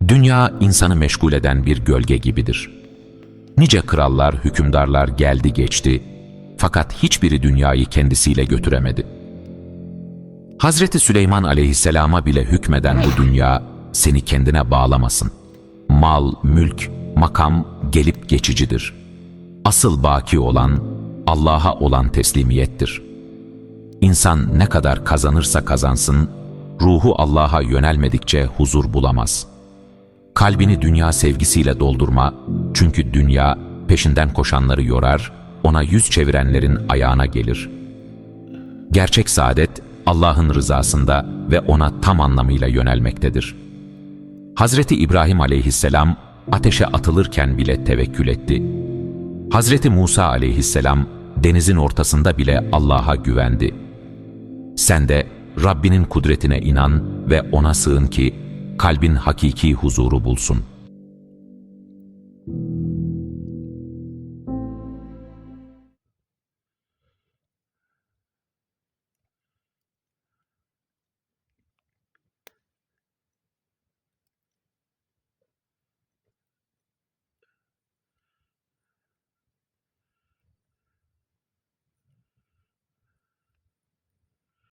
Dünya insanı meşgul eden bir gölge gibidir. Nice krallar, hükümdarlar geldi geçti, fakat hiçbiri dünyayı kendisiyle götüremedi. Hazreti Süleyman aleyhisselama bile hükmeden bu dünya seni kendine bağlamasın. Mal, mülk, makam gelip geçicidir. Asıl baki olan Allah'a olan teslimiyettir. İnsan ne kadar kazanırsa kazansın, ruhu Allah'a yönelmedikçe huzur bulamaz. Kalbini dünya sevgisiyle doldurma, çünkü dünya peşinden koşanları yorar, ona yüz çevirenlerin ayağına gelir. Gerçek saadet Allah'ın rızasında ve ona tam anlamıyla yönelmektedir. Hazreti İbrahim aleyhisselam ateşe atılırken bile tevekkül etti. Hazreti Musa aleyhisselam denizin ortasında bile Allah'a güvendi. Sen de Rabbinin kudretine inan ve ona sığın ki kalbin hakiki huzuru bulsun.